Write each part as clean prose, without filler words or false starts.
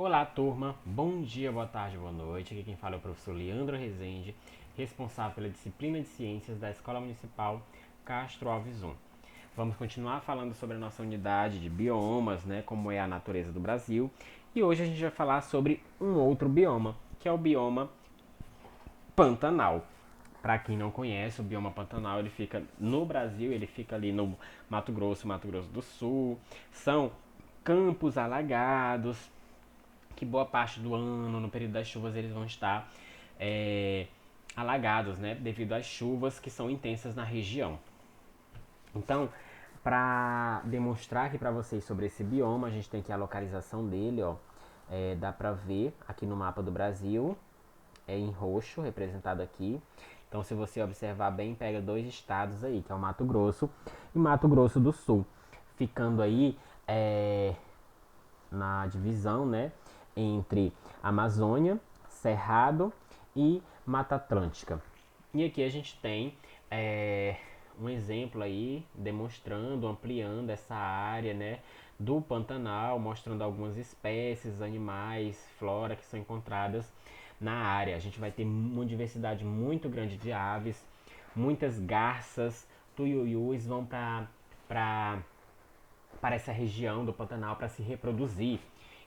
Olá, turma. Bom dia, boa tarde, boa noite. Aqui quem fala é o professor Leandro Rezende, responsável pela disciplina de Ciências da Escola Municipal Castro Alves 1. Vamos continuar falando sobre a nossa unidade de biomas, né, como é a natureza do Brasil. E hoje a gente vai falar sobre um outro bioma, que é o bioma Pantanal. Para quem não conhece, o bioma Pantanal ele fica no Brasil, ele fica ali no Mato Grosso do Sul. São campos alagados, que boa parte do ano, no período das chuvas, eles vão estar é, alagados, né? Devido às chuvas que são intensas na região. Então, para demonstrar aqui para vocês sobre esse bioma, a gente tem aqui a localização dele, ó. Dá para ver aqui no mapa do Brasil, é em roxo, representado aqui. Então, se você observar bem, pega dois estados aí, que é o Mato Grosso e Mato Grosso do Sul, ficando aí na divisão, né, entre Amazônia, Cerrado e Mata Atlântica. E aqui a gente tem um exemplo aí demonstrando, ampliando essa área, né, do Pantanal, mostrando algumas espécies, animais, flora que são encontradas na área. A gente vai ter uma diversidade muito grande de aves, muitas garças, tuiuius vão para essa região do Pantanal para se reproduzir.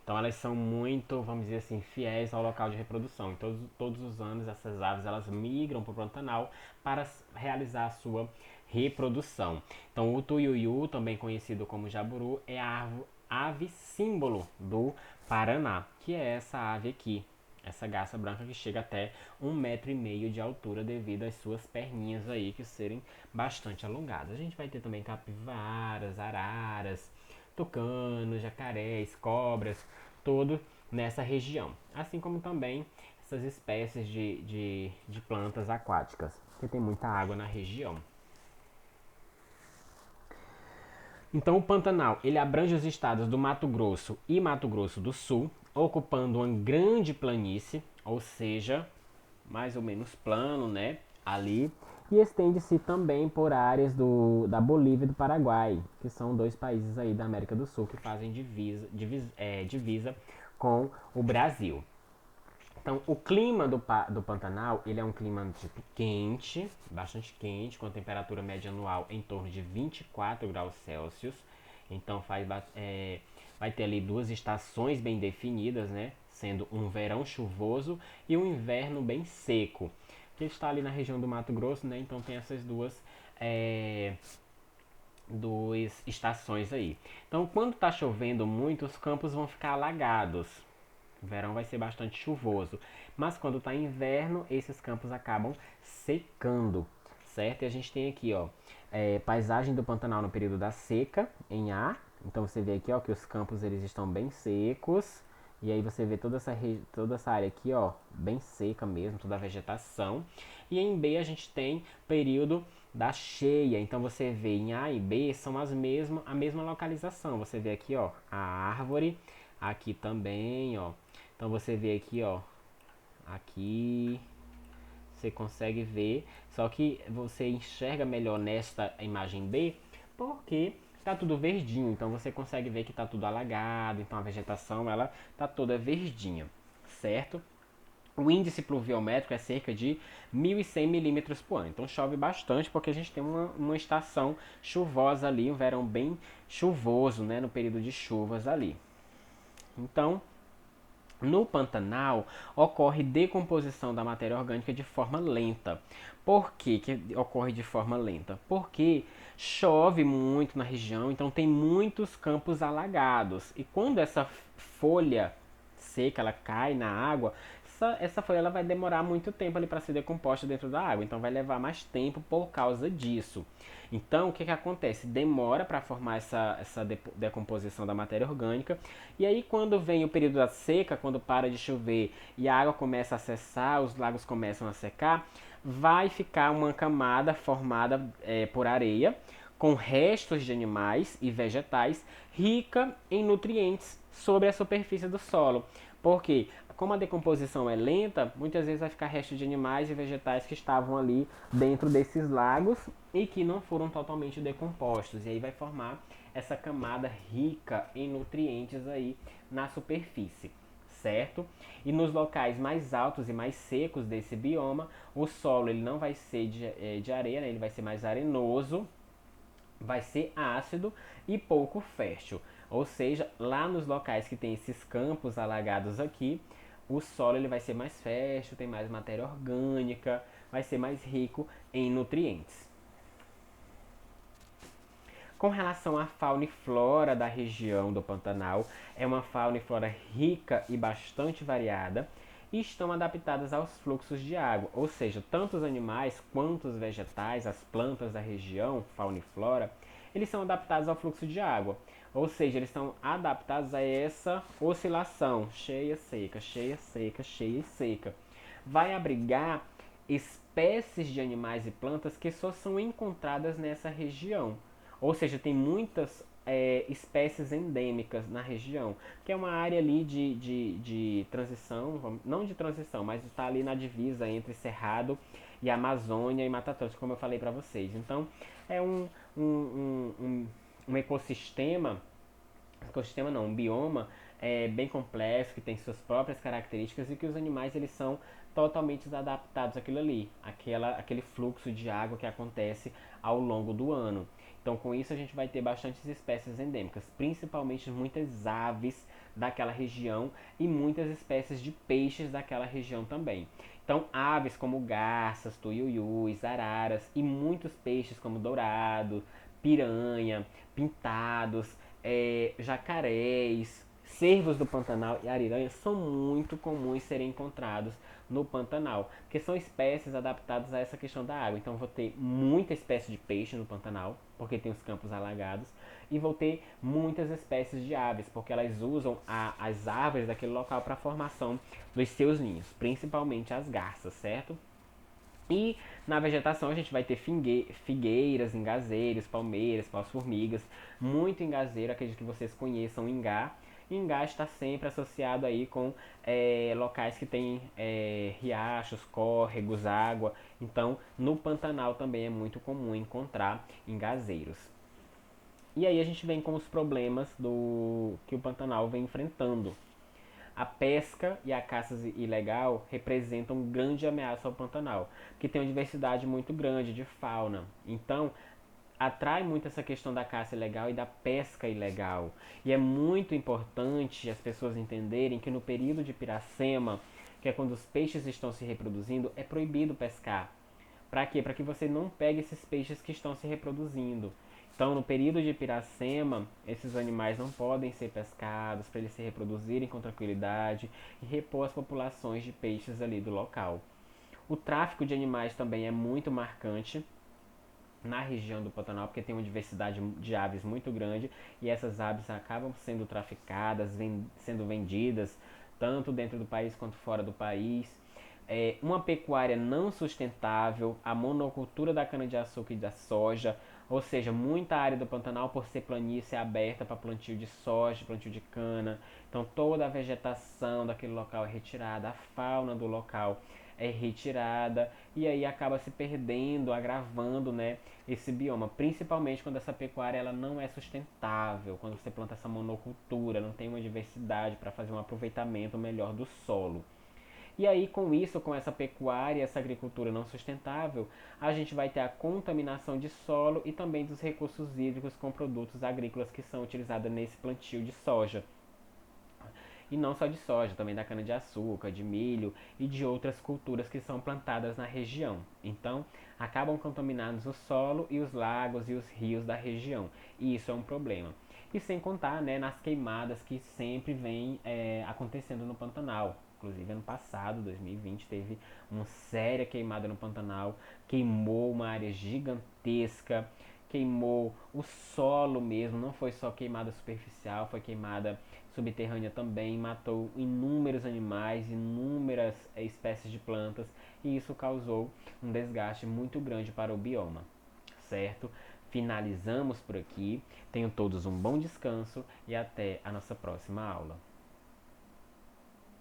Então elas são muito, vamos dizer assim, fiéis ao local de reprodução. Então, todos os anos essas aves elas migram para o Pantanal para realizar a sua reprodução. Então o tuiuiu, também conhecido como jaburu, é a ave símbolo do Paraná, que é essa ave aqui, essa garça branca que chega até 1,5 m de altura devido às suas perninhas aí que serem bastante alongadas. A gente vai ter também capivaras, araras, tucanos, jacarés, cobras, todo nessa região. Assim como também essas espécies de plantas aquáticas, que tem muita água na região. Então o Pantanal, ele abrange os estados do Mato Grosso e Mato Grosso do Sul, ocupando uma grande planície, ou seja, mais ou menos plano, né, ali, e estende-se também por áreas da Bolívia e do Paraguai, que são dois países aí da América do Sul que fazem divisa com o Brasil. Então, o clima do Pantanal, ele é um clima tipo quente, bastante quente, com temperatura média anual em torno de 24 graus Celsius. Então, vai ter ali duas estações bem definidas, né? Sendo um verão chuvoso e um inverno bem seco. Que está ali na região do Mato Grosso, né? Então, tem essas duas estações aí. Então, quando está chovendo muito, os campos vão ficar alagados. O verão vai ser bastante chuvoso, mas quando está inverno, esses campos acabam secando, certo? E a gente tem aqui, ó, paisagem do Pantanal no período da seca, em A. Então você vê aqui, ó, que os campos eles estão bem secos. E aí você vê toda essa área aqui, ó, bem seca mesmo, toda a vegetação. E em B a gente tem período da cheia. Então você vê em A e B são a mesma localização. Você vê aqui, ó, a árvore, aqui também, ó. Então você vê aqui, ó, aqui você consegue ver, só que você enxerga melhor nesta imagem B, porque tá tudo verdinho, então você consegue ver que tá tudo alagado, então a vegetação ela tá toda verdinha, certo? O índice pluviométrico é cerca de 1.100 milímetros por ano. Então chove bastante porque a gente tem uma estação chuvosa ali, um verão bem chuvoso, né, no período de chuvas ali. Então, no Pantanal ocorre decomposição da matéria orgânica de forma lenta. Por que ocorre de forma lenta? Porque chove muito na região, então tem muitos campos alagados. E quando essa folha seca ela cai na água, essa folha ela vai demorar muito tempo ali para ser decomposta dentro da água, então vai levar mais tempo por causa disso. Então, o que acontece? Demora para formar essa decomposição da matéria orgânica. E aí, quando vem o período da seca, quando para de chover e a água começa a cessar, os lagos começam a secar, vai ficar uma camada formada por areia, com restos de animais e vegetais, rica em nutrientes sobre a superfície do solo. Porque, como a decomposição é lenta, muitas vezes vai ficar restos de animais e vegetais que estavam ali dentro desses lagos e que não foram totalmente decompostos. E aí vai formar essa camada rica em nutrientes aí na superfície, certo? E nos locais mais altos e mais secos desse bioma, o solo ele não vai ser de areia, né? Ele vai ser mais arenoso, vai ser ácido e pouco fértil. Ou seja, lá nos locais que tem esses campos alagados aqui, o solo ele vai ser mais fértil, tem mais matéria orgânica, vai ser mais rico em nutrientes. Com relação à fauna e flora da região do Pantanal, é uma fauna e flora rica e bastante variada e estão adaptadas aos fluxos de água, ou seja, tanto os animais quanto os vegetais, as plantas da região, fauna e flora, eles são adaptados ao fluxo de água, ou seja, eles estão adaptados a essa oscilação, cheia, seca, cheia, seca, cheia e seca. Vai abrigar espécies de animais e plantas que só são encontradas nessa região. Ou seja, tem muitas espécies endêmicas na região, que é uma área ali de transição, não de transição, mas está ali na divisa entre Cerrado e Amazônia e Mata Atlântica, como eu falei para vocês. Então, é um ecossistema não, um bioma bem complexo, que tem suas próprias características e que os animais eles são totalmente adaptados àquilo ali, aquele fluxo de água que acontece ao longo do ano. Então, com isso, a gente vai ter bastantes espécies endêmicas, principalmente muitas aves daquela região e muitas espécies de peixes daquela região também. Então, aves como garças, tuiuius, araras e muitos peixes como dourado, piranha, pintados, jacarés, cervos do Pantanal e ariranhas são muito comuns serem encontrados no Pantanal, porque são espécies adaptadas a essa questão da água. Então vou ter muita espécie de peixe no Pantanal, porque tem os campos alagados, e vou ter muitas espécies de aves, porque elas usam as árvores daquele local para a formação dos seus ninhos, principalmente as garças, certo? E na vegetação a gente vai ter figueiras, engazeiros, palmeiras, paus-formigas, muito engazeiro, acredito que vocês conheçam o ingá. Ingá está sempre associado aí com locais que tem riachos, córregos, água. Então, no Pantanal também é muito comum encontrar engazeiros. E aí a gente vem com os problemas que o Pantanal vem enfrentando. A pesca e a caça ilegal representam grande ameaça ao Pantanal, que tem uma diversidade muito grande de fauna. Então, atrai muito essa questão da caça ilegal e da pesca ilegal. E é muito importante as pessoas entenderem que no período de Piracema, que é quando os peixes estão se reproduzindo, é proibido pescar. Para quê? Para que você não pegue esses peixes que estão se reproduzindo. Então, no período de Piracema, esses animais não podem ser pescados para eles se reproduzirem com tranquilidade e repor as populações de peixes ali do local. O tráfico de animais também é muito marcante na região do Pantanal, porque tem uma diversidade de aves muito grande e essas aves acabam sendo traficadas, sendo vendidas tanto dentro do país quanto fora do país. Uma pecuária não sustentável, a monocultura da cana-de-açúcar e da soja, ou seja, muita área do Pantanal, por ser planície, é aberta para plantio de soja, plantio de cana. Então toda a vegetação daquele local é retirada, a fauna do local é retirada e aí acaba se perdendo, agravando, né, esse bioma, principalmente quando essa pecuária ela não é sustentável, quando você planta essa monocultura, não tem uma diversidade para fazer um aproveitamento melhor do solo. E aí, com isso, com essa pecuária, essa agricultura não sustentável, a gente vai ter a contaminação de solo e também dos recursos hídricos com produtos agrícolas que são utilizados nesse plantio de soja. E não só de soja, também da cana-de-açúcar, de milho e de outras culturas que são plantadas na região. Então, acabam contaminando o solo e os lagos e os rios da região. E isso é um problema. E sem contar, né, nas queimadas que sempre vem acontecendo no Pantanal. Inclusive, ano passado, 2020, teve uma séria queimada no Pantanal, queimou uma área gigantesca, queimou o solo mesmo, não foi só queimada superficial, foi queimada subterrânea também, matou inúmeros animais, inúmeras espécies de plantas e isso causou um desgaste muito grande para o bioma, certo? Finalizamos por aqui, tenham todos um bom descanso e até a nossa próxima aula.